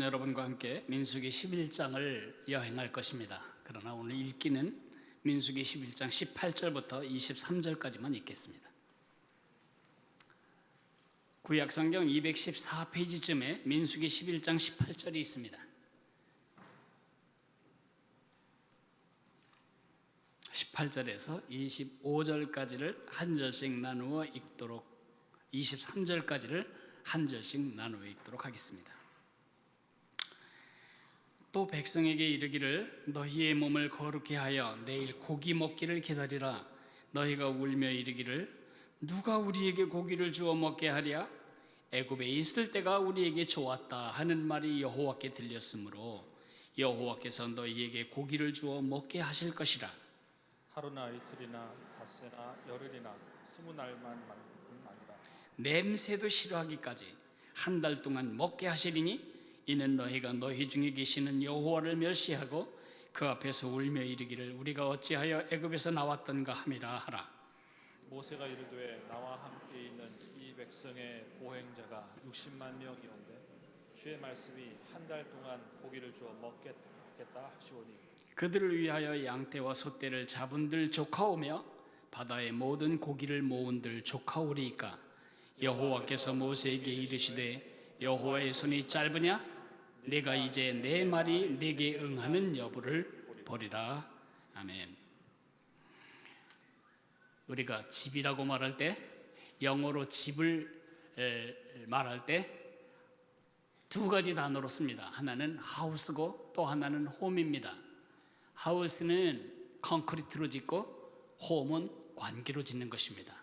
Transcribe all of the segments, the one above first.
여러분과 함께 민수기 11장을 여행할 것입니다. 그러나 오늘 읽기는 민수기 11장 18절부터 23절까지만 읽겠습니다. 구약성경 214페이지쯤에 민수기 11장 18절이 있습니다. 18절에서 25절까지를 한 절씩 나누어 읽도록, 23절까지를 한 절씩 나누어 읽도록 하겠습니다. 또 백성에게 이르기를 너희의 몸을 거룩히 하여 내일 고기 먹기를 기다리라. 너희가 울며 이르기를 누가 우리에게 고기를 주어 먹게 하랴? 애굽에 있을 때가 우리에게 좋았다 하는 말이 여호와께 들렸으므로 여호와께서 너희에게 고기를 주어 먹게 하실 것이라. 하루나 이틀이나 닷새나 열흘이나 20날만 만든 뿐 아니라 냄새도 싫어하기까지 한 달 동안 먹게 하시리니 이는 너희가 너희 중에 계시는 여호와를 멸시하고 그 앞에서 울며 이르기를 우리가 어찌하여 애굽에서 나왔던가 함이라 하라. 모세가 이르되 나와 함께 있는 이 백성의 보행자가 60만 명이온데 주의 말씀이 한 달 동안 고기를 주어 먹겠다 하시오니 그들을 위하여 양떼와 소떼를 잡은들 조카오며 바다의 모든 고기를 모은들 조카오리이까. 여호와께서 모세에게 이르시되 여호와의 손이 짧으냐? 내가 이제 내 말이 내게 응하는 여부를 보리라. 아멘. 우리가 집이라고 말할 때, 영어로 집을 말할 때 두 가지 단어로 씁니다. 하나는 하우스고 또 하나는 홈입니다. 하우스는 콘크리트로 짓고 홈은 관계로 짓는 것입니다.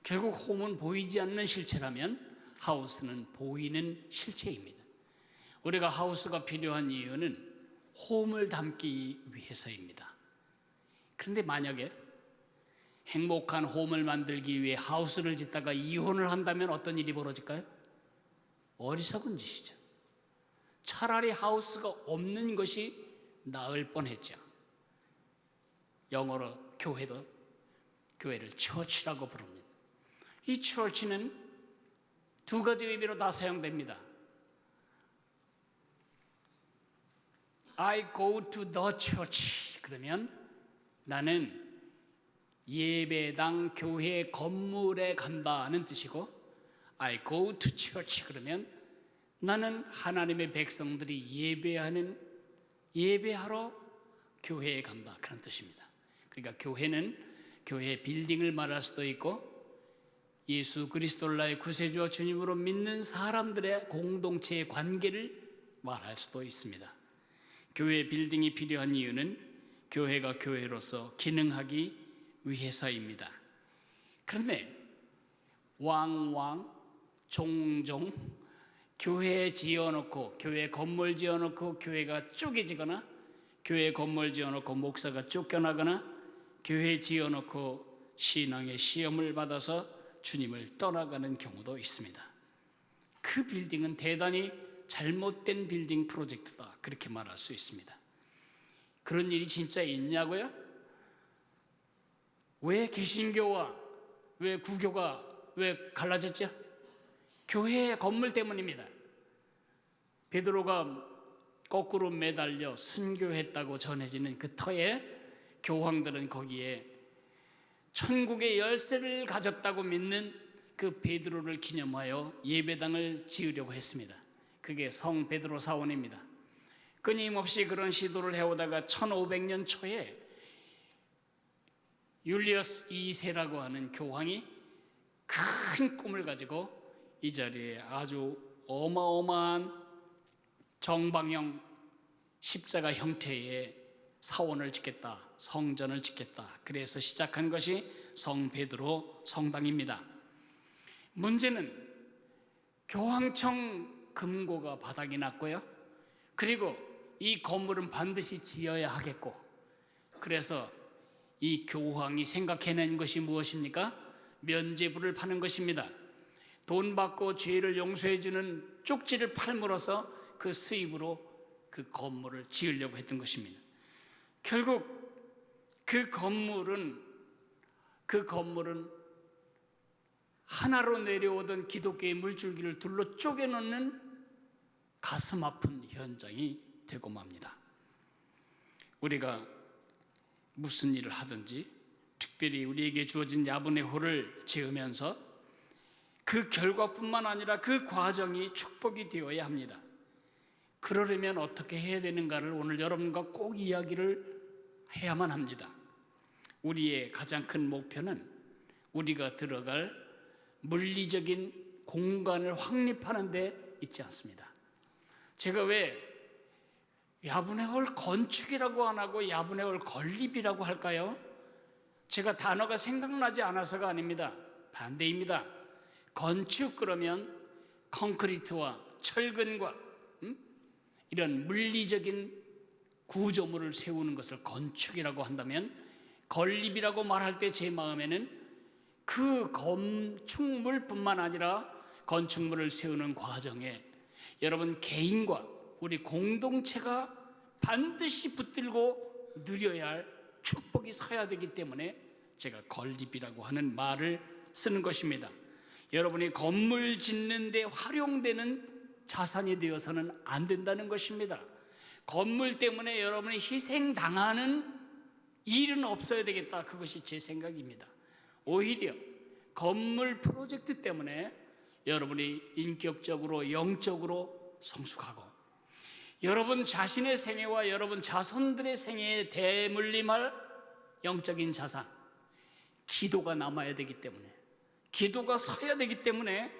결국 홈은 보이지 않는 실체라면 하우스는 보이는 실체입니다. 우리가 하우스가 필요한 이유는 홈을 담기 위해서입니다. 그런데 만약에 행복한 홈을 만들기 위해 하우스를 짓다가 이혼을 한다면 어떤 일이 벌어질까요? 어리석은 짓이죠. 차라리 하우스가 없는 것이 나을 뻔했죠. 영어로 교회를 처치라고 부릅니다. 이 처치는 두 가지 의미로 다 사용됩니다. I go to the church. 그러면 나는 예배당 교회 건물에 간다는 뜻이고, I go to church. 그러면 나는 하나님의 백성들이 예배하러 교회에 간다. 그런 뜻입니다. 그러니까 교회는 교회 빌딩을 말할 수도 있고, 예수 그리스도를 나의 구세주와 주님으로 믿는 사람들의 공동체의 관계를 말할 수도 있습니다. 교회 빌딩이 필요한 이유는 교회가 교회로서 기능하기 위해서입니다. 그런데 왕왕 종종 교회 지어놓고, 교회 건물 지어놓고 교회가 쪼개지거나, 교회 건물 지어놓고 목사가 쫓겨나거나, 교회 지어놓고 신앙의 시험을 받아서 주님을 떠나가는 경우도 있습니다. 그 빌딩은 대단히 잘못된 빌딩 프로젝트다, 그렇게 말할 수 있습니다. 그런 일이 진짜 있냐고요? 왜 개신교와 왜 구교가 왜 갈라졌죠? 교회의 건물 때문입니다. 베드로가 거꾸로 매달려 순교했다고 전해지는 그 터에 교황들은 거기에 천국의 열쇠를 가졌다고 믿는 그 베드로를 기념하여 예배당을 지으려고 했습니다. 그게 성 베드로 사원입니다. 끊임없이 그런 시도를 해오다가 1500년 초에 율리어스 2세라고 하는 교황이 큰 꿈을 가지고 이 자리에 아주 어마어마한 정방형 십자가 형태의 사원을 짓겠다, 성전을 짓겠다. 그래서 시작한 것이 성 베드로 성당입니다. 문제는 교황청 금고가 바닥이 났고요. 그리고 이 건물은 반드시 지어야 하겠고, 그래서 이 교황이 생각해낸 것이 무엇입니까? 면죄부를 파는 것입니다. 돈 받고 죄를 용서해주는 쪽지를 팔므로써 그 수입으로 그 건물을 지으려고 했던 것입니다. 결국 그 건물은 하나로 내려오던 기독교의 물줄기를 둘로 쪼개놓는 가슴 아픈 현장이 되고 맙니다. 우리가 무슨 일을 하든지 특별히 우리에게 주어진 야분의 호를 지으면서 그 결과뿐만 아니라 그 과정이 축복이 되어야 합니다. 그러려면 어떻게 해야 되는가를 오늘 여러분과 꼭 이야기를 해야만 합니다. 우리의 가장 큰 목표는 우리가 들어갈 물리적인 공간을 확립하는 데 있지 않습니다. 제가 왜 야분의 홀 건축이라고 안 하고 야분의 홀 건립이라고 할까요? 제가 단어가 생각나지 않아서가 아닙니다. 반대입니다. 건축 그러면 콘크리트와 철근과 이런 물리적인 구조물을 세우는 것을 건축이라고 한다면, 건립이라고 말할 때 제 마음에는 그 건축물뿐만 아니라 건축물을 세우는 과정에 여러분 개인과 우리 공동체가 반드시 붙들고 누려야 할 축복이 서야 되기 때문에 제가 건립이라고 하는 말을 쓰는 것입니다. 여러분이 건물 짓는 데 활용되는 자산이 되어서는 안 된다는 것입니다. 건물 때문에 여러분이 희생당하는 일은 없어야 되겠다. 그것이 제 생각입니다. 오히려 건물 프로젝트 때문에 여러분이 인격적으로 영적으로 성숙하고 여러분 자신의 생애와 여러분 자손들의 생애에 대물림할 영적인 자산, 기도가 남아야 되기 때문에, 기도가 서야 되기 때문에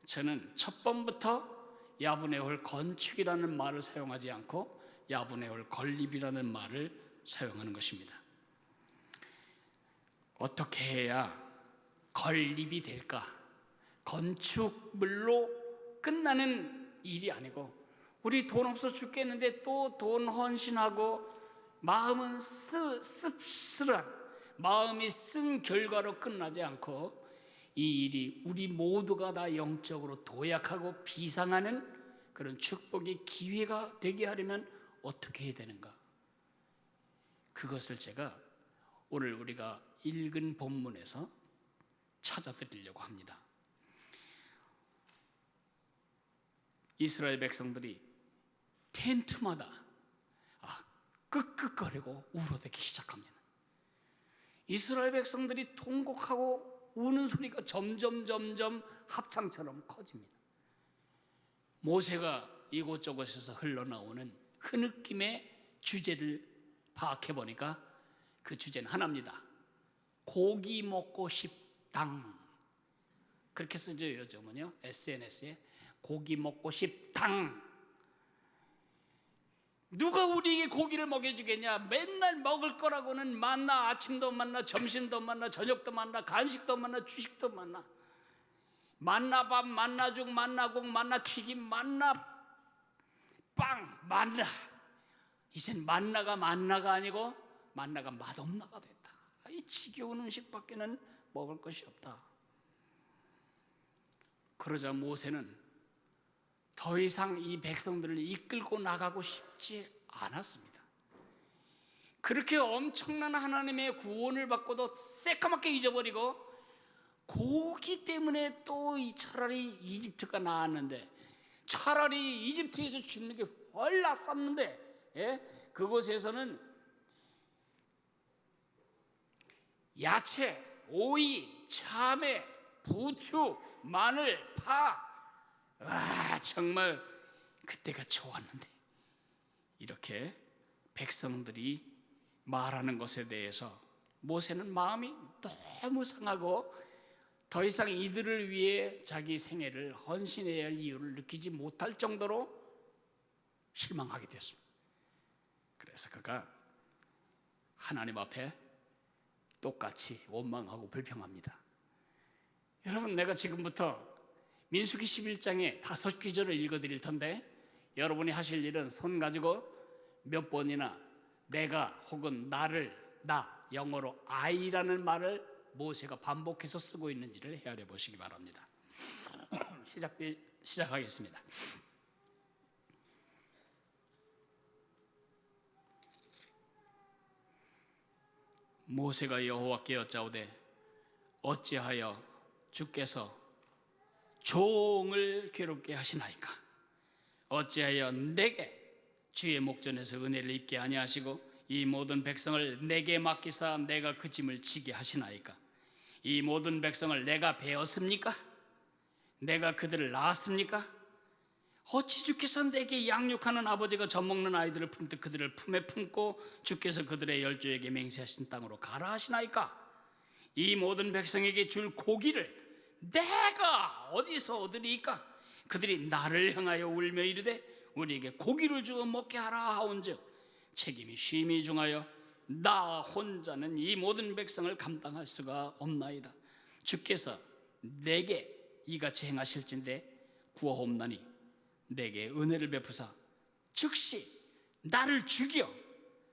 저는 첫 번부터 야분의 홀 건축이라는 말을 사용하지 않고 야분의 홀 건립이라는 말을 사용하는 것입니다. 어떻게 해야 건립이 될까? 건축물로 끝나는 일이 아니고, 우리 돈 없어 죽겠는데 또 돈 헌신하고 마음은 씁쓸한 마음이 쓴 결과로 끝나지 않고, 이 일이 우리 모두가 다 영적으로 도약하고 비상하는 그런 축복의 기회가 되게 하려면 어떻게 해야 되는가? 그것을 제가 오늘 우리가 읽은 본문에서 찾아드리려고 합니다. 이스라엘 백성들이 텐트마다 끄끄거리고 울어대기 시작합니다. 이스라엘 백성들이 통곡하고 우는 소리가 점점 합창처럼 커집니다. 모세가 이곳저곳에서 흘러나오는 흐느낌의 주제를 파악해 보니까 그 주제는 하나입니다. 고기 먹고 싶당. 그렇게 쓰죠 요즘은요, SNS에. 고기 먹고 싶당. 누가 우리에게 고기를 먹여주겠냐? 맨날 먹을 거라고는 만나, 아침도 만나, 점심도 만나, 저녁도 만나, 간식도 만나, 주식도 만나, 만나밥, 만나죽, 만나국, 만나튀김, 만나빵, 만나. 이젠 만나가 아니고 만나가 맛없나가 됐다. 이 지겨운 음식밖에는 먹을 것이 없다. 그러자 모세는 더 이상 이 백성들을 이끌고 나가고 싶지 않았습니다. 그렇게 엄청난 하나님의 구원을 받고도 새까맣게 잊어버리고 고기 때문에 또 차라리 이집트가 나았는데, 차라리 이집트에서 죽는 게 훨 낫었는데, 그곳에서는 야채, 오이, 참외, 부추, 마늘, 파, 정말 그때가 좋았는데, 이렇게 백성들이 말하는 것에 대해서 모세는 마음이 너무 상하고 더 이상 이들을 위해 자기 생애를 헌신해야 할 이유를 느끼지 못할 정도로 실망하게 됐습니다. 그래서 그가 하나님 앞에 똑같이 원망하고 불평합니다. 여러분, 내가 지금부터 민수기 11장에 5구절을 읽어드릴 텐데, 여러분이 하실 일은 손 가지고 몇 번이나 내가 혹은 나를, 나, 영어로 I라는 말을 모세가 반복해서 쓰고 있는지를 헤아려 보시기 바랍니다. 시작하겠습니다. 모세가 여호와께 여짜오되 어찌하여 주께서 종을 괴롭게 하시나이까? 어찌하여 내게 주의 목전에서 은혜를 입게 아니하시고 이 모든 백성을 내게 맡기사 내가 그 짐을 지게 하시나이까? 이 모든 백성을 내가 베었습니까? 내가 그들을 낳았습니까? 어찌 주께서 내게 양육하는 아버지가 젖먹는 아이들을 품듯 그들을 품에 품고 주께서 그들의 열조에게 맹세하신 땅으로 가라 하시나이까? 이 모든 백성에게 줄 고기를 내가 어디서 얻으리이까? 그들이 나를 향하여 울며 이르되 우리에게 고기를 주어 먹게 하라 하온즉 책임이 심히 중하여 나 혼자는 이 모든 백성을 감당할 수가 없나이다. 주께서 내게 이같이 행하실진대 구하옵나니 내게 은혜를 베푸사 즉시 나를 죽여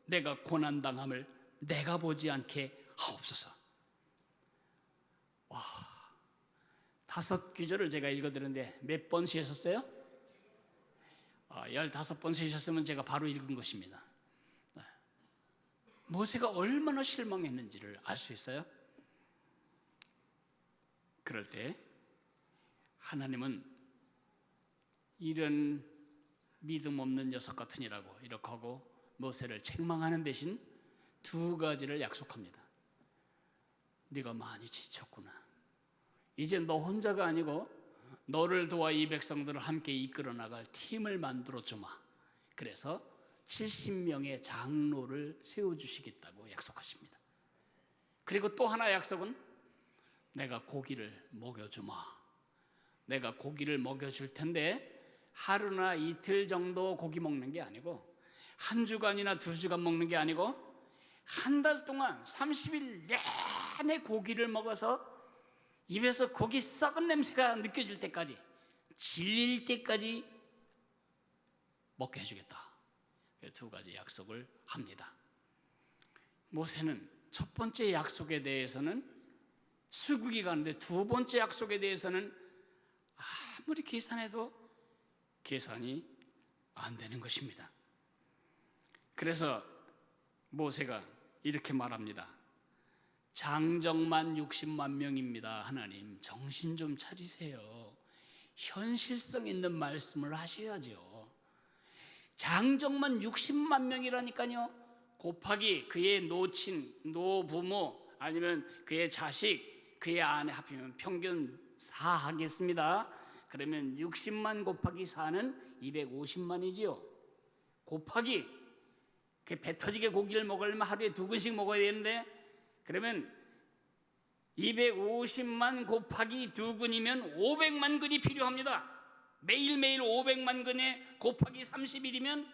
내가 고난당함을 내가 보지 않게 하옵소서. 와, 5구절을 제가 읽어드렸는데 몇 번 세셨어요? 15번 세셨으면 제가 바로 읽은 것입니다. 모세가 얼마나 실망했는지를 알 수 있어요. 그럴 때 하나님은 이런 믿음 없는 녀석 같으니라고 이렇게 하고 모세를 책망하는 대신 2가지를 약속합니다. 네가 많이 지쳤구나. 이제 너 혼자가 아니고 너를 도와 이 백성들을 함께 이끌어 나갈 팀을 만들어 주마. 그래서 70명의 장로를 세워주시겠다고 약속하십니다. 그리고 또 하나 약속은 내가 고기를 먹여주마. 내가 고기를 먹여줄 텐데 하루나 이틀 정도 고기 먹는 게 아니고 1주간이나 2주간 먹는 게 아니고 한 달 동안 30일 내내 고기를 먹어서 입에서 고기 썩은 냄새가 느껴질 때까지 질릴 때까지 먹게 해주겠다. 2가지 약속을 합니다. 모세는 첫 번째 약속에 대해서는 수국이 가는데 2번째 약속에 대해서는 아무리 계산해도 계산이 안 되는 것입니다. 그래서 모세가 이렇게 말합니다. 장정만 60만 명입니다. 하나님 정신 좀 차리세요. 현실성 있는 말씀을 하셔야죠. 장정만 60만 명이라니까요. 곱하기 그의 노친, 노부모 아니면 그의 자식, 그의 아내 합이면 평균 4 하겠습니다. 그러면 60만 곱하기 4는 250만이지요. 곱하기 그 배 터지게 고기를 먹으려면 하루에 2근씩 먹어야 되는데 그러면 250만 곱하기 2근이면 500만 근이 필요합니다. 매일매일 500만 근에 곱하기 30일이면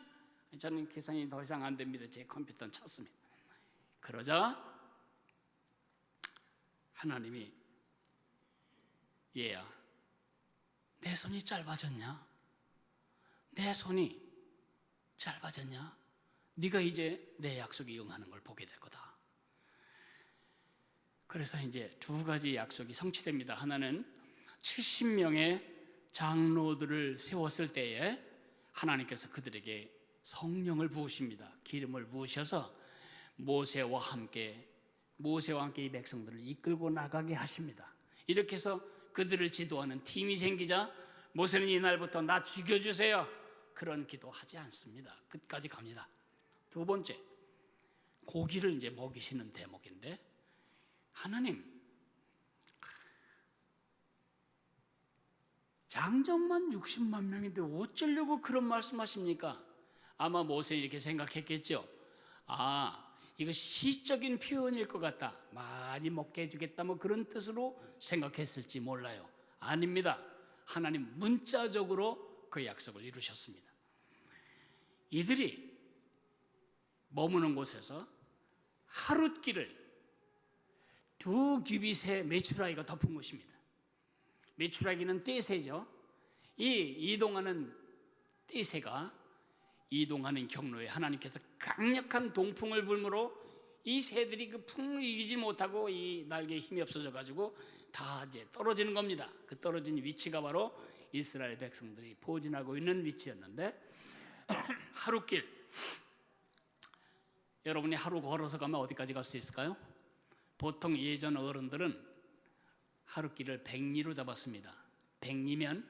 저는 계산이 더 이상 안 됩니다. 제 컴퓨터는 찼습니다. 그러자 하나님이 얘야 내 손이 짧아졌냐? 내 손이 짧아졌냐? 네가 이제 내 약속이 응하는 걸 보게 될 거다. 그래서 이제 2가지 약속이 성취됩니다. 하나는 70명의 장로들을 세웠을 때에 하나님께서 그들에게 성령을 부으십니다. 기름을 부으셔서 모세와 함께 이 백성들을 이끌고 나가게 하십니다. 이렇게 해서 그들을 지도하는 팀이 생기자 모세는 이날부터 나 죽여주세요. 그런 기도하지 않습니다. 끝까지 갑니다. 2번째, 고기를 이제 먹이시는 대목인데 하나님 장정만 60만 명인데 어쩌려고 그런 말씀하십니까? 아마 모세 이렇게 생각했겠죠. 이것이 시적인 표현일 것 같다. 많이 먹게 해주겠다 뭐 그런 뜻으로 생각했을지 몰라요. 아닙니다. 하나님 문자적으로 그 약속을 이루셨습니다. 이들이 머무는 곳에서 하룻길을 2규빗의 메추라기가 덮은 곳입니다. 메추라기는 떼새죠. 이 이동하는 떼새가 이동하는 경로에 하나님께서 강력한 동풍을 불므로 이 새들이 그 풍을 이기지 못하고 이 날개에 힘이 없어져 가지고 다 이제 떨어지는 겁니다. 그 떨어진 위치가 바로 이스라엘 백성들이 포진하고 있는 위치였는데 하룻길 여러분이 하루 걸어서 가면 어디까지 갈 수 있을까요? 보통 예전 어른들은 하룻길을 100리로 잡았습니다. 100리면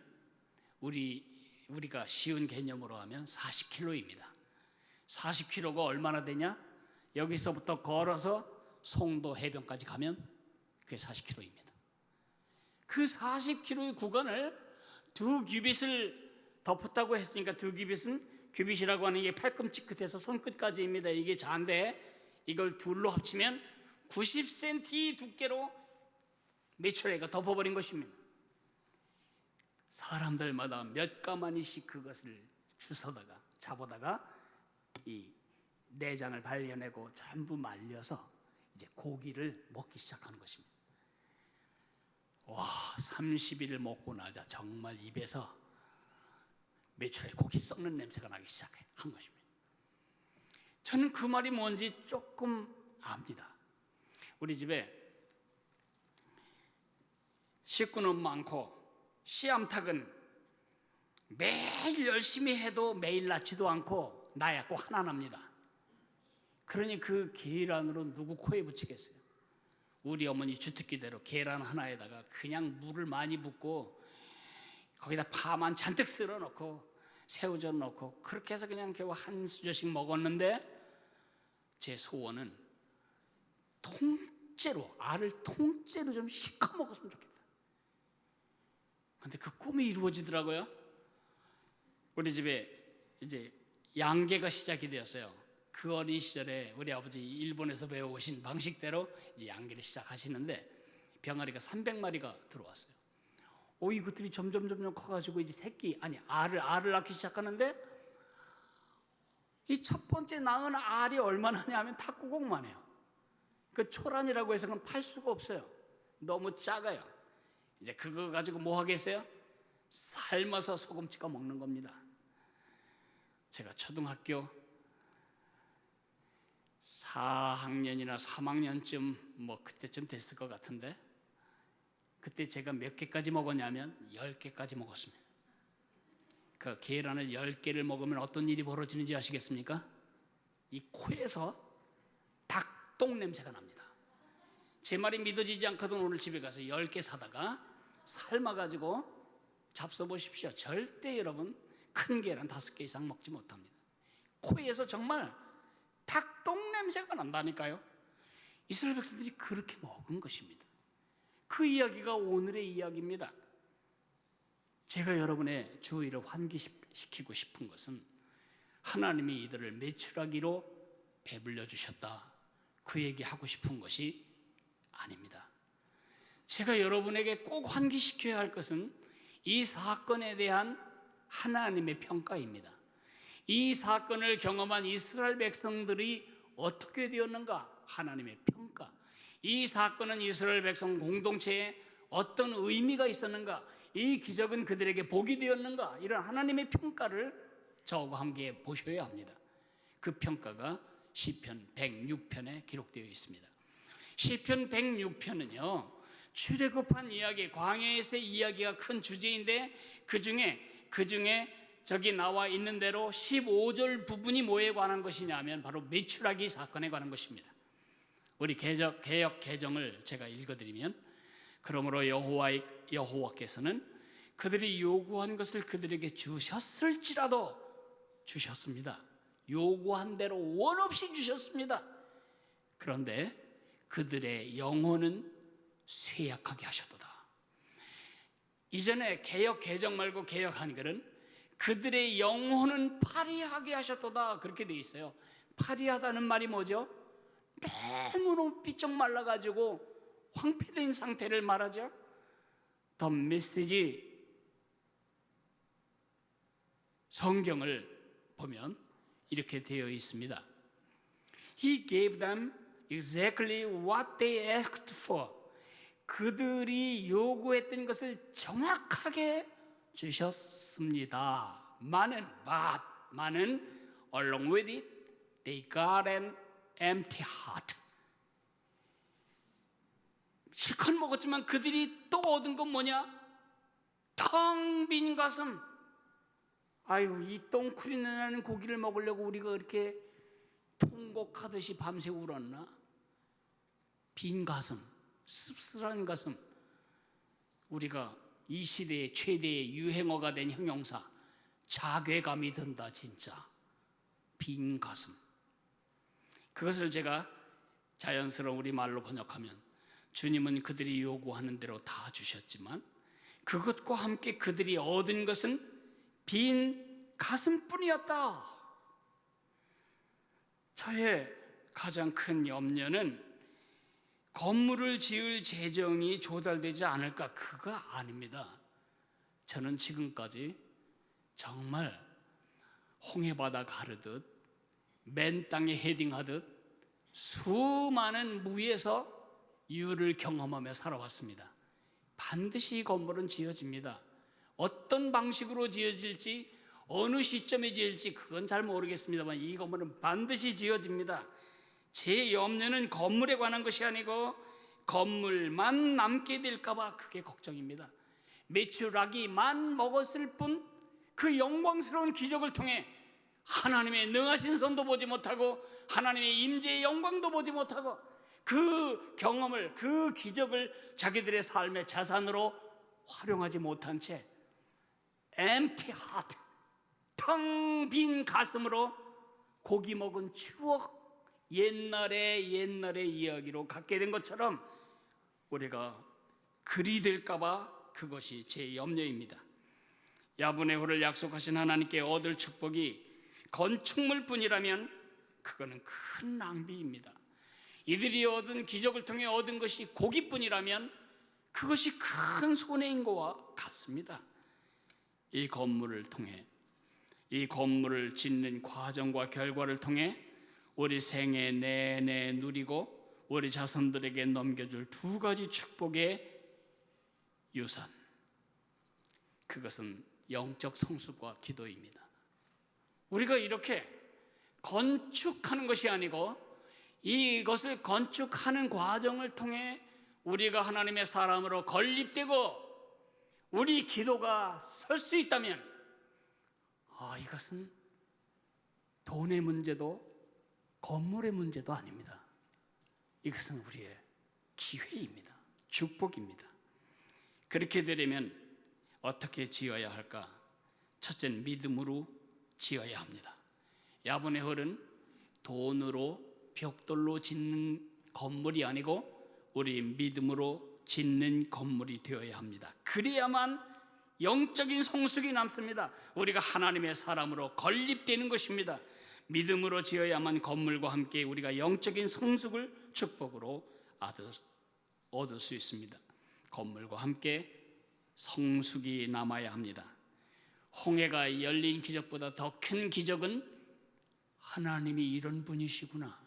우리 우리가 쉬운 개념으로 하면 40km입니다. 40km가 얼마나 되냐? 여기서부터 걸어서 송도 해변까지 가면 그게 40km입니다. 그 40km의 구간을 2규빗을 덮었다고 했으니까 2규빗은, 규빗이라고 하는 게 팔꿈치 끝에서 손끝까지입니다. 이게 자인데 이걸 둘로 합치면 90cm 두께로 메추라기가 덮어버린 것입니다. 사람들마다 몇 가마니씩 그것을 주워다가 잡아다가 이 내장을 발려내고 전부 말려서 이제 고기를 먹기 시작하는 것입니다. 와, 30일 먹고 나자 정말 입에서 메추라기 고기 썩는 냄새가 나기 시작한 것입니다. 저는 그 말이 뭔지 조금 압니다. 우리 집에 식구는 많고 씨암탉은 매일 열심히 해도 매일 낳지도 않고 나야 꼭 하나 납니다. 그러니 그 계란으로 누구 코에 붙이겠어요? 우리 어머니 주특기대로 계란 하나에다가 그냥 물을 많이 붓고 거기다 파만 잔뜩 썰어 넣고 새우젓 넣고 그렇게 해서 그냥 겨우 한 수저씩 먹었는데, 제 소원은 통째로, 알을 통째로 좀 시커 먹었으면 좋겠다. 근데 그 꿈이 이루어지더라고요. 우리 집에 이제 양계가 시작이 되었어요. 그 어린 시절에 우리 아버지 일본에서 배워오신 방식대로 이제 양계를 시작하시는데 병아리가 300마리가 들어왔어요. 이것들이 점점 커가지고 이제 알을 낳기 시작하는데, 이 첫 번째 낳은 알이 얼마나 하냐면 탁구공만 해요. 그 초란이라고 해서 그건 팔 수가 없어요. 너무 작아요. 이제 그거 가지고 뭐 하겠어요? 삶아서 소금 찍어 먹는 겁니다. 제가 초등학교 4학년이나 3학년쯤 뭐 그때쯤 됐을 것 같은데, 그때 제가 몇 개까지 먹었냐면 10개까지 먹었습니다. 그 계란을 10개를 먹으면 어떤 일이 벌어지는지 아시겠습니까? 이 코에서 닭똥 냄새가 납니다. 제 말이 믿어지지 않거든 오늘 집에 가서 10개 사다가 삶아가지고 잡숴보십시오. 절대 여러분 큰 계란 5개 이상 먹지 못합니다. 코에서 정말 닭똥 냄새가 난다니까요. 이스라엘 백성들이 그렇게 먹은 것입니다. 그 이야기가 오늘의 이야기입니다. 제가 여러분의 주의를 환기시키고 싶은 것은 하나님이 이들을 메추라기로 배불려 주셨다, 그 얘기하고 싶은 것이 아닙니다. 제가 여러분에게 꼭 환기시켜야 할 것은 이 사건에 대한 하나님의 평가입니다. 이 사건을 경험한 이스라엘 백성들이 어떻게 되었는가? 하나님의 평가. 이 사건은 이스라엘 백성 공동체에 어떤 의미가 있었는가? 이 기적은 그들에게 복이 되었는가? 이런 하나님의 평가를 저와 함께 보셔야 합니다. 그 평가가 시편 106편에 기록되어 있습니다. 시편 106편은요 출애굽한 이야기, 광야에서의 이야기가 큰 주제인데 그 중에 저기 나와 있는 대로 15절 부분이 뭐에 관한 것이냐면 바로 메추라기 사건에 관한 것입니다. 우리 개역 개정을 제가 읽어드리면, 그러므로 여호와께서는 그들이 요구한 것을 그들에게 주셨을지라도 주셨습니다. 요구한 대로 원 없이 주셨습니다. 그런데 그들의 영혼은 쇠약하게 하셨도다. 이전에 개역 개정 말고 개역 한글은 그들의 영혼은 파리하게 하셨도다, 그렇게 돼 있어요. 파리하다는 말이 뭐죠? 너무 삐쩍 말라가지고 황폐된 상태를 말하죠. 더 메시지 성경을 보면 이렇게 되어 있습니다. He gave them exactly what they asked for. 그들이 요구했던 것을 정확하게 주셨습니다. 많은 along with it they got an empty heart. 실컷 먹었지만 그들이 또 얻은 건 뭐냐? 텅 빈 가슴. 아유, 이 똥쿨이 나는 고기를 먹으려고 우리가 그렇게 통곡하듯이 밤새 울었나? 빈 가슴, 씁쓸한 가슴. 우리가 이 시대의 최대의 유행어가 된 형용사 자괴감이 든다. 진짜 빈 가슴. 그것을 제가 자연스러운 우리 말로 번역하면, 주님은 그들이 요구하는 대로 다 주셨지만 그것과 함께 그들이 얻은 것은 빈 가슴뿐이었다. 저의 가장 큰 염려는 건물을 지을 재정이 조달되지 않을까, 그거 아닙니다. 저는 지금까지 정말 홍해바다 가르듯 맨 땅에 헤딩하듯 수많은 무에서 유를 경험하며 살아왔습니다. 반드시 이 건물은 지어집니다. 어떤 방식으로 지어질지, 어느 시점에 지을지 그건 잘 모르겠습니다만 이 건물은 반드시 지어집니다. 제 염려는 건물에 관한 것이 아니고 건물만 남게 될까 봐 그게 걱정입니다. 메추라기만 먹었을 뿐 그 영광스러운 기적을 통해 하나님의 능하신 손도 보지 못하고 하나님의 임재의 영광도 보지 못하고 그 경험을, 그 기적을 자기들의 삶의 자산으로 활용하지 못한 채 empty heart, 텅 빈 가슴으로 고기 먹은 추억, 옛날의 이야기로 갖게 된 것처럼 우리가 그리 될까봐 그것이 제 염려입니다. 야분의 후를 약속하신 하나님께 얻을 축복이 건축물뿐이라면 그거는 큰 낭비입니다. 이들이 얻은 기적을 통해 얻은 것이 고기뿐이라면 그것이 큰 손해인 것과 같습니다. 이 건물을 통해, 이 건물을 짓는 과정과 결과를 통해 우리 생애 내내 누리고 우리 자손들에게 넘겨줄 두 가지 축복의 유산, 그것은 영적 성숙과 기도입니다. 우리가 이렇게 건축하는 것이 아니고 이것을 건축하는 과정을 통해 우리가 하나님의 사람으로 건립되고 우리 기도가 설 수 있다면 이것은 돈의 문제도 건물의 문제도 아닙니다. 이것은 우리의 기회입니다. 축복입니다. 그렇게 되려면 어떻게 지어야 할까? 첫째는 믿음으로 지어야 합니다. 야분의 홀은 돈으로 벽돌로 짓는 건물이 아니고 우리 믿음으로 짓는 건물이 되어야 합니다. 그래야만 영적인 성숙이 남습니다. 우리가 하나님의 사람으로 건립되는 것입니다. 믿음으로 지어야만 건물과 함께 우리가 영적인 성숙을 축복으로 얻을 수 있습니다. 건물과 함께 성숙이 남아야 합니다. 홍해가 열린 기적보다 더 큰 기적은 하나님이 이런 분이시구나,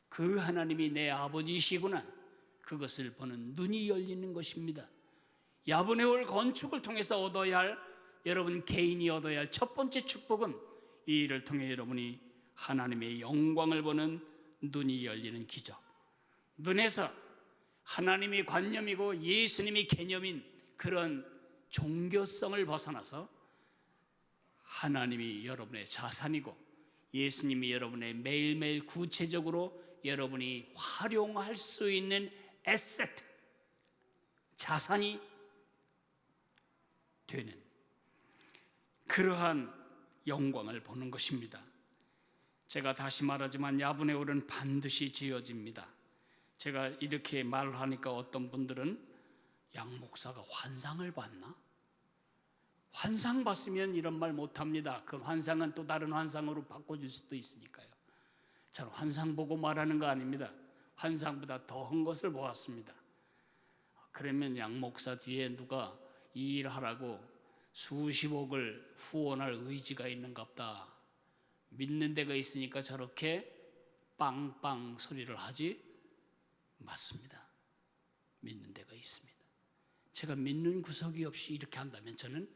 그 하나님이 내 아버지시구나, 그것을 보는 눈이 열리는 것입니다. 야분의 홀 건축을 통해서 얻어야 할, 여러분 개인이 얻어야 할 첫 번째 축복은 이 일을 통해 여러분이 하나님의 영광을 보는 눈이 열리는 기적, 눈에서 하나님이 관념이고 예수님이 개념인 그런 종교성을 벗어나서 하나님이 여러분의 자산이고 예수님이 여러분의 매일매일 구체적으로 여러분이 활용할 수 있는 에셋, 자산이 되는 그러한 영광을 보는 것입니다. 제가 다시 말하지만 야분의 홀은 반드시 지어집니다. 제가 이렇게 말을 하니까 어떤 분들은 양 목사가 환상을 봤나? 환상 봤으면 이런 말 못합니다. 그 환상은 또 다른 환상으로 바꿔줄 수도 있으니까요. 저는 환상 보고 말하는 거 아닙니다. 환상보다 더한 것을 보았습니다. 그러면 양 목사 뒤에 누가 이 일 하라고 수십억을 후원할 의지가 있는갑다, 믿는 데가 있으니까 저렇게 빵빵 소리를 하지? 맞습니다. 믿는 데가 있습니다. 제가 믿는 구석이 없이 이렇게 한다면 저는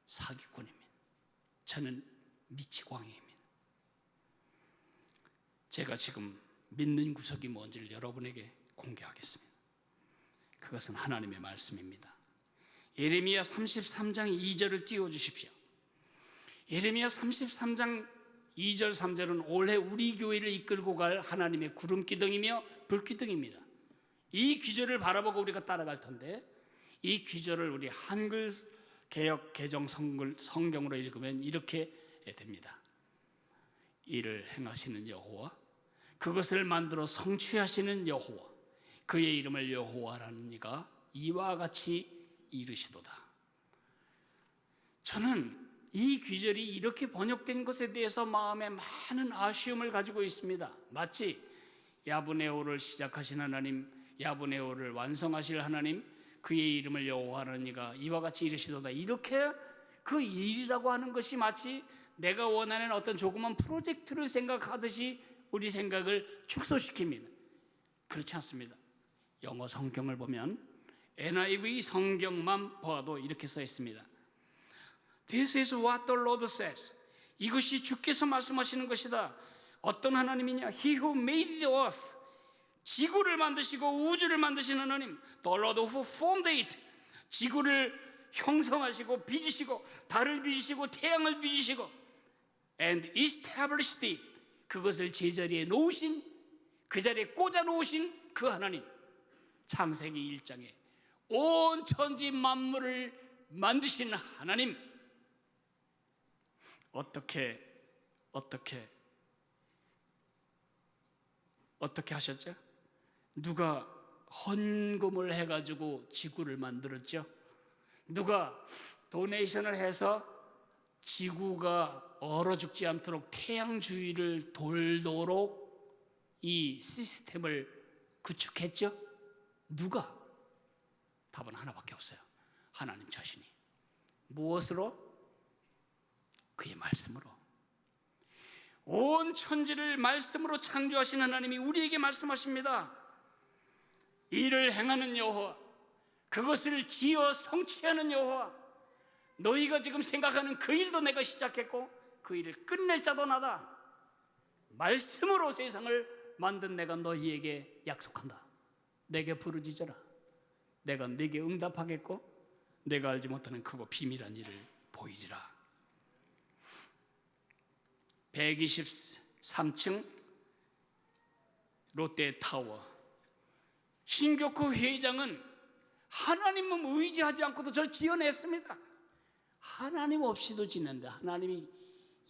사기꾼입니다. 저는 미치광이입니다. 제가 지금 믿는 구석이 뭔지를 여러분에게 공개하겠습니다. 그것은 하나님의 말씀입니다. 예레미야 33장 2절을 띄워주십시오. 예레미야 33장 2절 3절은 올해 우리 교회를 이끌고 갈 하나님의 구름기둥이며 불기둥입니다. 이 귀절을 바라보고 우리가 따라갈 텐데 이 귀절을 우리 한글 개역 개정 성경으로 읽으면 이렇게 됩니다. 이를 행하시는 여호와, 그것을 만들어 성취하시는 여호와, 그의 이름을 여호와라는 이가 이와 같이 이르시도다. 저는 이 귀절이 이렇게 번역된 것에 대해서 마음에 많은 아쉬움을 가지고 있습니다. 마치 야브네오를 시작하신 하나님, 야브네오를 완성하실 하나님, 그의 이름을 여호와라는 이가 이와 같이 이르시도다, 이렇게 그 일이라고 하는 것이 마치 내가 원하는 어떤 조그만 프로젝트를 생각하듯이 우리 생각을 축소시킵니다. 그렇지 않습니다. 영어 성경을 보면 NIV 성경만 봐도 이렇게 써 있습니다. This is what the Lord says. 이것이 주께서 말씀하시는 것이다. 어떤 하나님이냐? He who made the earth. 지구를 만드시고 우주를 만드신 하나님. The Lord who formed it. 지구를 형성하시고 빚으시고 달을 빚으시고 태양을 빚으시고 and established it. 그것을 제자리에 놓으신, 그 자리에 꽂아 놓으신 그 하나님. 창세기 1장에 온 천지 만물을 만드신 하나님. 어떻게 하셨죠? 누가 헌금을 해가지고 지구를 만들었죠? 누가 도네이션을 해서 지구가 얼어 죽지 않도록 태양 주위를 돌도록 이 시스템을 구축했죠? 누가? 답은 하나밖에 없어요. 하나님 자신이. 무엇으로? 그의 말씀으로. 온 천지를 말씀으로 창조하신 하나님이 우리에게 말씀하십니다. 이를 행하는 여호와, 그것을 지어 성취하는 여호와, 너희가 지금 생각하는 그 일도 내가 시작했고 그 일을 끝낼 자도 나다. 말씀으로 세상을 만든 내가 너희에게 약속한다. 내게 부르짖어라. 내가 네게 응답하겠고 내가 알지 못하는 크고 비밀한 일을 보이리라. 123층 롯데타워. 신교코 회장은 하나님은 의지하지 않고도 저를 지어냈습니다. 하나님 없이도 짓는데 하나님이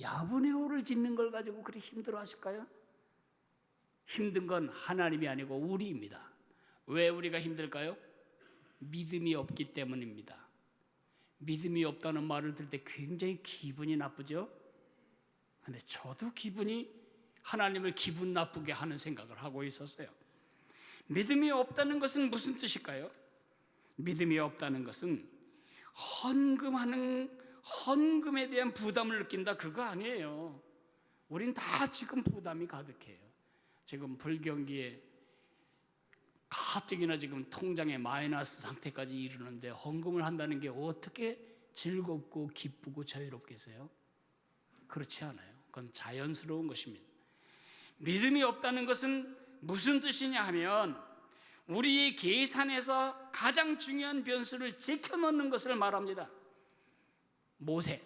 야브네오를 짓는 걸 가지고 그렇게 힘들어 하실까요? 힘든 건 하나님이 아니고 우리입니다. 왜 우리가 힘들까요? 믿음이 없기 때문입니다. 믿음이 없다는 말을 들을 때 굉장히 기분이 나쁘죠? 근데 저도 하나님을 기분 나쁘게 하는 생각을 하고 있었어요. 믿음이 없다는 것은 무슨 뜻일까요? 믿음이 없다는 것은 헌금에 대한 부담을 느낀다, 그거 아니에요. 우린 다 지금 부담이 가득해요. 지금 불경기에 가뜩이나 지금 통장에 마이너스 상태까지 이르는데 헌금을 한다는 게 어떻게 즐겁고 기쁘고 자유롭겠어요? 그렇지 않아요. 그건 자연스러운 것입니다. 믿음이 없다는 것은 무슨 뜻이냐 하면 우리의 계산에서 가장 중요한 변수를 제껴놓는 것을 말합니다. 모세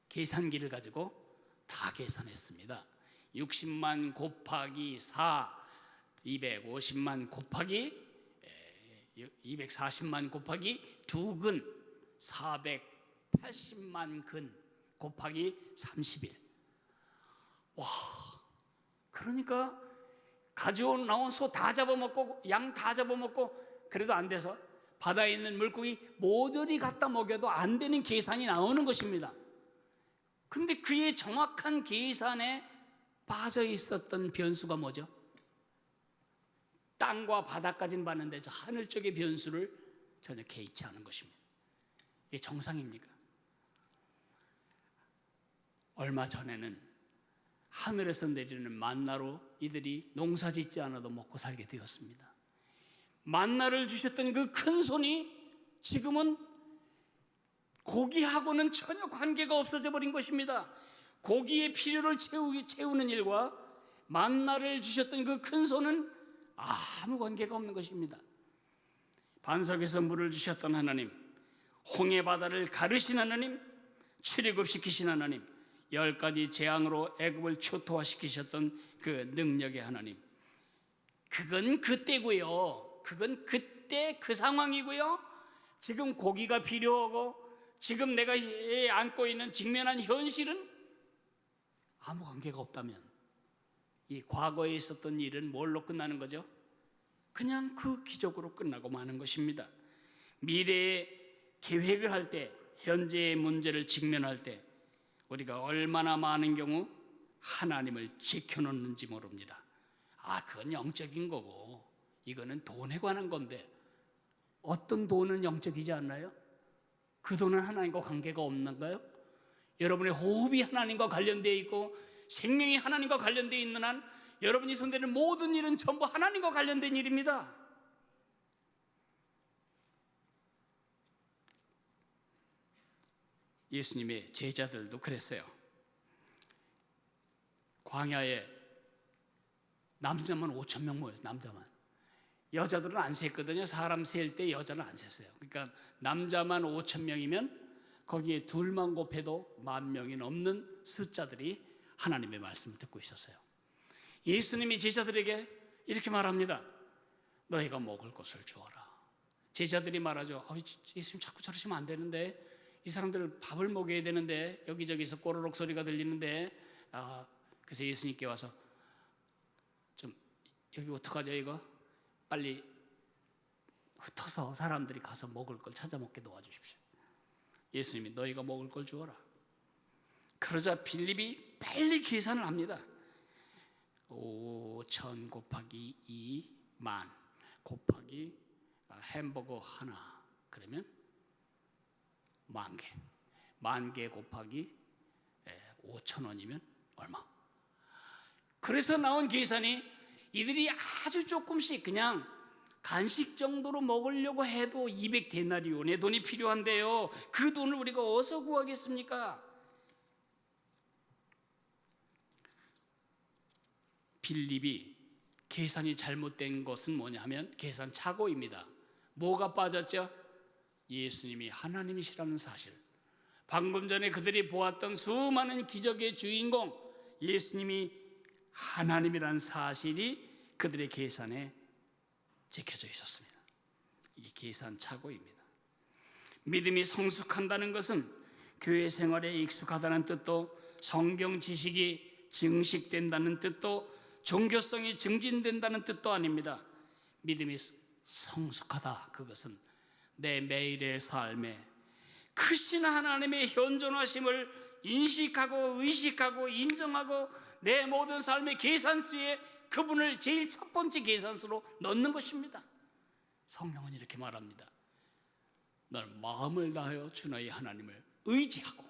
계산기를 가지고 다 계산했습니다. 60만 곱하기 4, 250만 곱하기 240만 곱하기 2근, 480만 근 곱하기 30일. 와, 그러니까 나온 소 다 잡아먹고 양 다 잡아먹고 그래도 안 돼서 바다에 있는 물고기 모조리 갖다 먹여도 안 되는 계산이 나오는 것입니다. 그런데 그의 정확한 계산에 빠져 있었던 변수가 뭐죠? 땅과 바다까지는 봤는데 저 하늘 쪽의 변수를 전혀 개의치 않은 것입니다. 이게 정상입니까? 얼마 전에는 하늘에서 내리는 만나로 이들이 농사 짓지 않아도 먹고 살게 되었습니다. 만나를 주셨던 그 큰 손이 지금은 고기하고는 전혀 관계가 없어져 버린 것입니다. 고기의 필요를 채우는 일과 만나를 주셨던 그 큰 손은 아무 관계가 없는 것입니다. 반석에서 물을 주셨던 하나님, 홍해 바다를 가르신 하나님, 출애굽시키신 하나님, 10가지 재앙으로 애굽을 초토화시키셨던 그 능력의 하나님, 그건 그때고요. 그건 그때 그 상황이고요. 지금 고기가 필요하고 지금 내가 안고 있는 직면한 현실은 아무 관계가 없다면 이 과거에 있었던 일은 뭘로 끝나는 거죠? 그냥 그 기적으로 끝나고 마는 것입니다. 미래에 계획을 할 때, 현재의 문제를 직면할 때 우리가 얼마나 많은 경우 하나님을 지켜놓는지 모릅니다. 그건 영적인 거고 이거는 돈에 관한 건데, 어떤 돈은 영적이지 않나요? 그 돈은 하나님과 관계가 없는가요? 여러분의 호흡이 하나님과 관련되어 있고 생명이 하나님과 관련되어 있는 한 여러분이 손대는 모든 일은 전부 하나님과 관련된 일입니다. 예수님의 제자들도 그랬어요. 광야에 남자만 5,000명 모였어요. 남자만. 여자들은 안 셌거든요. 사람 셀 때 여자는 안 셌어요. 그러니까 남자만 5,000명이면 거기에 둘만 곱해도 10,000명이 넘는 숫자들이 하나님의 말씀을 듣고 있었어요. 예수님이 제자들에게 이렇게 말합니다. 너희가 먹을 것을 주어라. 제자들이 말하죠. 예수님 자꾸 저러시면 안 되는데, 이 사람들 밥을 먹여야 되는데, 여기저기서 꼬르륵 소리가 들리는데. 그래서 예수님께 와서 좀 여기 어떡하죠 이거? 빨리 흩어서 사람들이 가서 먹을 걸 찾아 먹게 도와주십시오. 예수님이 너희가 먹을 걸 주어라. 그러자 빌립이 빨리 계산을 합니다. 5,000 곱하기 2만 곱하기 햄버거 하나, 그러면 10,000개. 10,000개 곱하기 5,000원이면 얼마? 그래서 나온 계산이 이들이 아주 조금씩 그냥 간식 정도로 먹으려고 해도 200데나리온의 돈이 필요한데요. 그 돈을 우리가 어디서 구하겠습니까? 빌립이 계산이 잘못된 것은 뭐냐면 계산 착오입니다. 뭐가 빠졌죠? 예수님이 하나님이시라는 사실. 방금 전에 그들이 보았던 수많은 기적의 주인공 예수님이 하나님이라는 사실이 그들의 계산에 찍혀져 있었습니다. 이게 계산 착오입니다. 믿음이 성숙한다는 것은 교회 생활에 익숙하다는 뜻도, 성경 지식이 증식된다는 뜻도, 종교성이 증진된다는 뜻도 아닙니다. 믿음이 성숙하다, 그것은 내 매일의 삶에 크신 하나님의 현존하심을 인식하고 의식하고 인정하고 내 모든 삶의 계산수에 그분을 제일 첫 번째 계산수로 넣는 것입니다. 성경은 이렇게 말합니다. 너는 마음을 다하여 주 너희 하나님을 의지하고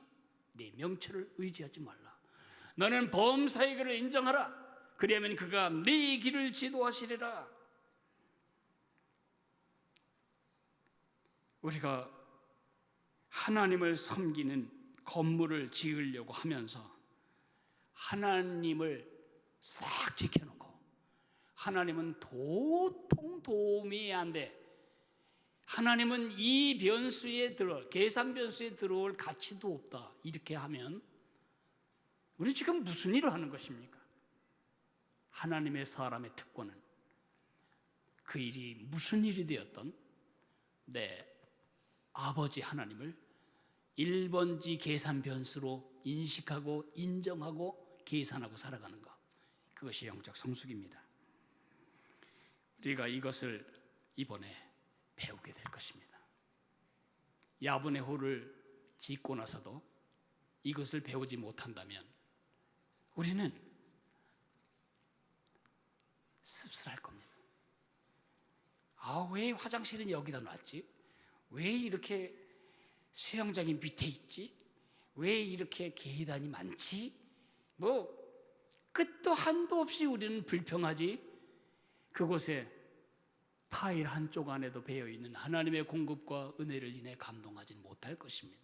네 명철을 의지하지 말라. 너는 범사의 그를 인정하라. 그리하면 그가 네 길을 지도하시리라. 우리가 하나님을 섬기는 건물을 지으려고 하면서 하나님을 싹 지켜놓고 하나님은 도통 도움이 안 돼. 하나님은 이 변수에 계산 변수에 들어올 가치도 없다. 이렇게 하면 우리 지금 무슨 일을 하는 것입니까? 하나님의 사람의 특권은 그 일이 무슨 일이 되었던 내 아버지 하나님을 1번지 계산 변수로 인식하고 인정하고 계산하고 살아가는 것, 그것이 영적 성숙입니다. 우리가 이것을 이번에 배우게 될 것입니다. 야분의 호를 짓고 나서도 이것을 배우지 못한다면 우리는 씁쓸할 겁니다. 왜 화장실은 여기다 놨지? 왜 이렇게 수영장이 밑에 있지? 왜 이렇게 계단이 많지? 끝도 한도 없이 우리는 불평하지. 그곳에 타일 한쪽 안에도 배어있는 하나님의 공급과 은혜를 인해 감동하지 못할 것입니다.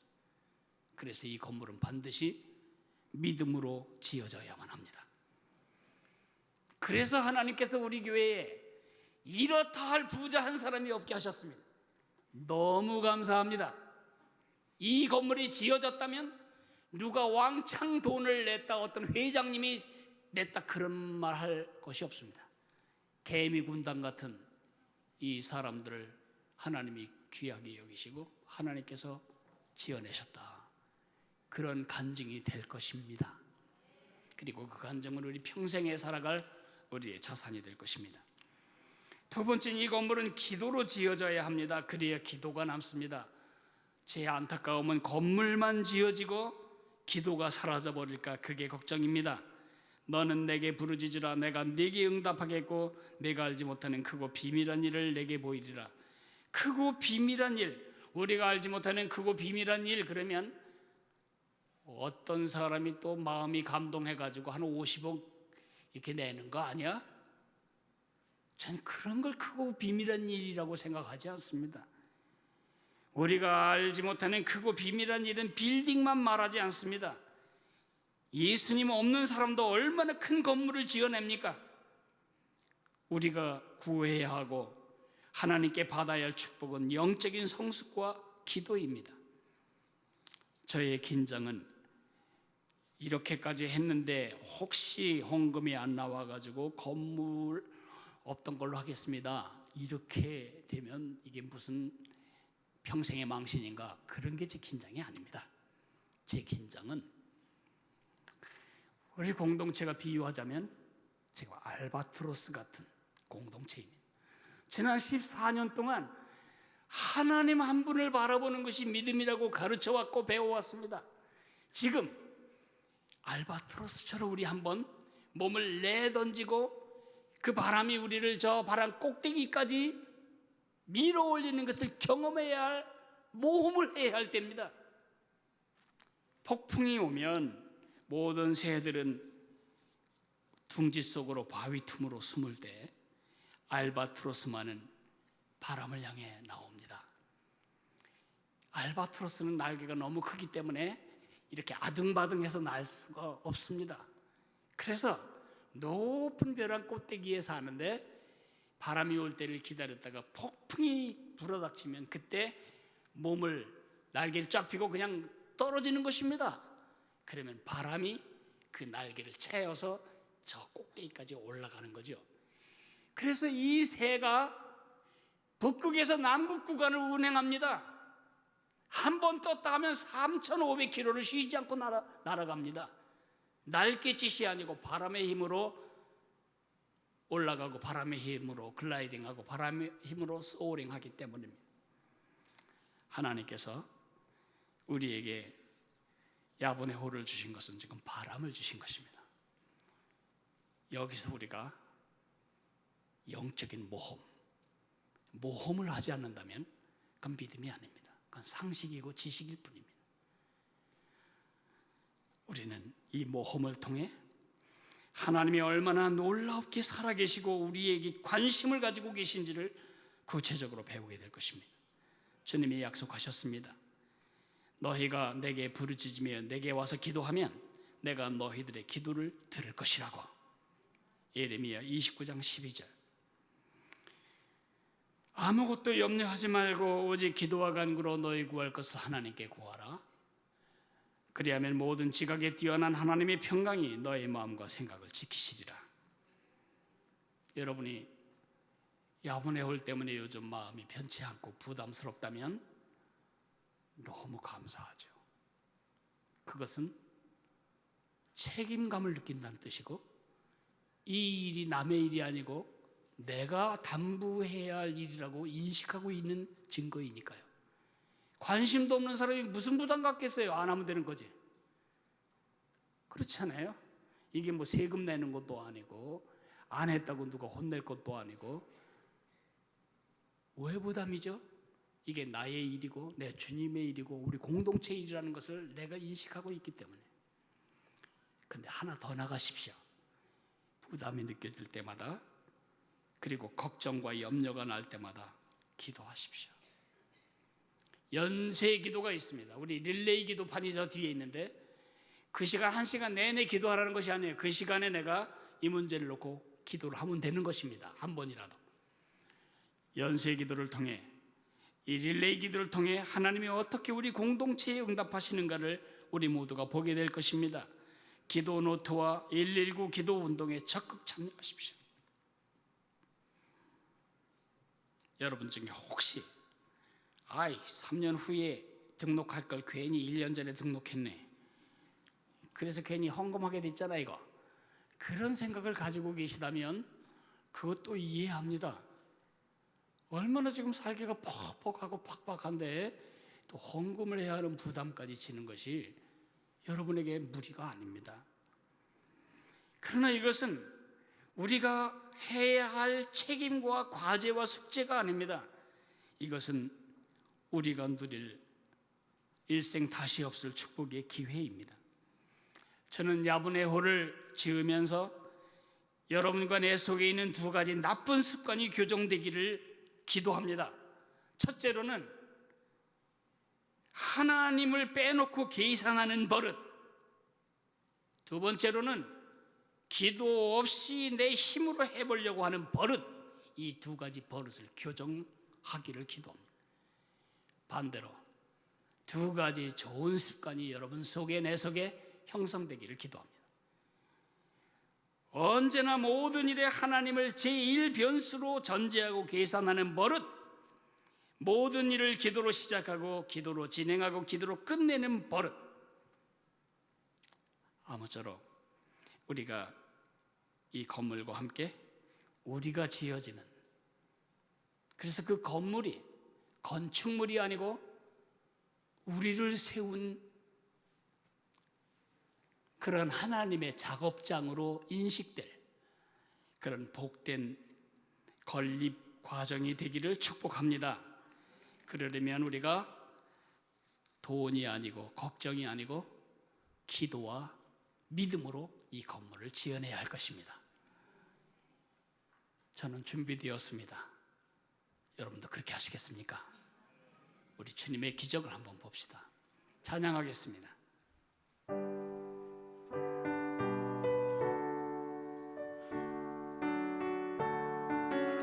그래서 이 건물은 반드시 믿음으로 지어져야만 합니다. 그래서 하나님께서 우리 교회에 이렇다 할 부자 한 사람이 없게 하셨습니다. 너무 감사합니다. 이 건물이 지어졌다면 누가 왕창 돈을 냈다, 어떤 회장님이 냈다, 그런 말 할 것이 없습니다. 개미 군단 같은 이 사람들을 하나님이 귀하게 여기시고 하나님께서 지어내셨다. 그런 간증이 될 것입니다. 그리고 그 간증은 우리 평생에 살아갈 우리의 자산이 될 것입니다. 두 번째는 이 건물은 기도로 지어져야 합니다. 그래야 기도가 남습니다. 제 안타까움은 건물만 지어지고 기도가 사라져 버릴까, 그게 걱정입니다. 너는 내게 부르짖으라. 내가 네게 응답하겠고 내가 알지 못하는 크고 비밀한 일을 내게 보이리라. 크고 비밀한 일, 우리가 알지 못하는 크고 비밀한 일, 그러면 어떤 사람이 또 마음이 감동해가지고 한 50억 이렇게 내는 거 아니야? 전 그런 걸 크고 비밀한 일이라고 생각하지 않습니다. 우리가 알지 못하는 크고 비밀한 일은 빌딩만 말하지 않습니다. 예수님 없는 사람도 얼마나 큰 건물을 지어냅니까? 우리가 구해야 하고 하나님께 받아야 할 축복은 영적인 성숙과 기도입니다. 저의 긴장은 이렇게까지 했는데 혹시 헌금이 안 나와가지고 건물 없던 걸로 하겠습니다, 이렇게 되면 이게 무슨 평생의 망신인가, 그런 게 제 긴장이 아닙니다. 제 긴장은 우리 공동체가 비유하자면 제가 알바트로스 같은 공동체입니다. 지난 14년 동안 하나님 한 분을 바라보는 것이 믿음이라고 가르쳐왔고 배워왔습니다. 지금 알바트로스처럼 우리 한번 몸을 내던지고 그 바람이 우리를 저 바람 꼭대기까지 밀어 올리는 것을 경험해야 할, 모험을 해야 할 때입니다. 폭풍이 오면 모든 새들은 둥지 속으로 바위 틈으로 숨을 때 알바트로스만은 바람을 향해 나옵니다. 알바트로스는 날개가 너무 크기 때문에 이렇게 아등바등해서 날 수가 없습니다. 그래서 높은 벼랑 꼭대기에 사는데 바람이 올 때를 기다렸다가 폭풍이 불어닥치면 그때 몸을, 날개를 쫙 펴고 그냥 떨어지는 것입니다. 그러면 바람이 그 날개를 채워서 저 꼭대기까지 올라가는 거죠. 그래서 이 새가 북극에서 남극 구간을 운행합니다. 한 번 떴다 하면 3,500km를 쉬지 않고 날아갑니다. 날갯짓이 아니고 바람의 힘으로 올라가고 바람의 힘으로 글라이딩하고 바람의 힘으로 소어링하기 때문입니다. 하나님께서 우리에게 야분의 호를 주신 것은 지금 바람을 주신 것입니다. 여기서 우리가 영적인 모험을 하지 않는다면 그건 믿음이 아닙니다. 그건 상식이고 지식일 뿐입니다. 우리는 이 모험을 통해 하나님이 얼마나 놀랍게 살아계시고 우리에게 관심을 가지고 계신지를 구체적으로 배우게 될 것입니다. 주님이 약속하셨습니다. 너희가 내게 부르짖으며 내게 와서 기도하면 내가 너희들의 기도를 들을 것이라고. 예레미야 29장 12절. 아무것도 염려하지 말고 오직 기도와 간구로 너희 구할 것을 하나님께 구하라. 그리하면 모든 지각에 뛰어난 하나님의 평강이 너의 마음과 생각을 지키시리라. 여러분이 야분의 홀 때문에 요즘 마음이 편치 않고 부담스럽다면 너무 감사하죠. 그것은 책임감을 느낀다는 뜻이고, 이 일이 남의 일이 아니고 내가 담부해야 할 일이라고 인식하고 있는 증거이니까요. 관심도 없는 사람이 무슨 부담 갖겠어요? 안 하면 되는 거지. 그렇잖아요. 이게 뭐 세금 내는 것도 아니고 안 했다고 누가 혼낼 것도 아니고. 왜 부담이죠? 이게 나의 일이고 내 주님의 일이고 우리 공동체 일이라는 것을 내가 인식하고 있기 때문에. 근데 하나 더 나가십시오. 부담이 느껴질 때마다, 그리고 걱정과 염려가 날 때마다 기도하십시오. 연쇄 기도가 있습니다. 우리 릴레이 기도판이 저 뒤에 있는데 그 시간 1시간 내내 기도하라는 것이 아니에요. 그 시간에 내가 이 문제를 놓고 기도를 하면 되는 것입니다. 한 번이라도. 연쇄 기도를 통해, 이 릴레이 기도를 통해 하나님이 어떻게 우리 공동체에 응답하시는가를 우리 모두가 보게 될 것입니다. 기도 노트와 119 기도 운동에 적극 참여하십시오. 여러분 중에 혹시 아이 3년 후에 등록할 걸 괜히 1년 전에 등록했네. 그래서 괜히 헌금하게 됐잖아 이거. 그런 생각을 가지고 계시다면 그것도 이해합니다. 얼마나 지금 살기가 퍽퍽하고 팍팍한데 또 헌금을 해야 하는 부담까지 지는 것이 여러분에게 무리가 아닙니다. 그러나 이것은 우리가 해야 할 책임과 과제와 숙제가 아닙니다. 이것은 우리가 누릴 일생 다시 없을 축복의 기회입니다. 저는 야분의 호를 지으면서 여러분과 내 속에 있는 두 가지 나쁜 습관이 교정되기를 기도합니다. 첫째로는 하나님을 빼놓고 계산하는 버릇, 두 번째로는 기도 없이 내 힘으로 해보려고 하는 버릇, 이 두 가지 버릇을 교정하기를 기도합니다. 반대로 두 가지 좋은 습관이 여러분 속에 내 속에 형성되기를 기도합니다. 언제나 모든 일에 하나님을 제1변수로 전제하고 계산하는 버릇, 모든 일을 기도로 시작하고 기도로 진행하고 기도로 끝내는 버릇. 아무쪼록 우리가 이 건물과 함께 우리가 지어지는, 그래서 그 건물이 건축물이 아니고 우리를 세운 그런 하나님의 작업장으로 인식될 그런 복된 건립 과정이 되기를 축복합니다. 그러려면 우리가 돈이 아니고 걱정이 아니고 기도와 믿음으로 이 건물을 지어내야 할 것입니다. 저는 준비되었습니다. 여러분도 그렇게 하시겠습니까? 우리 주님의 기적을 한번 봅시다. 찬양하겠습니다.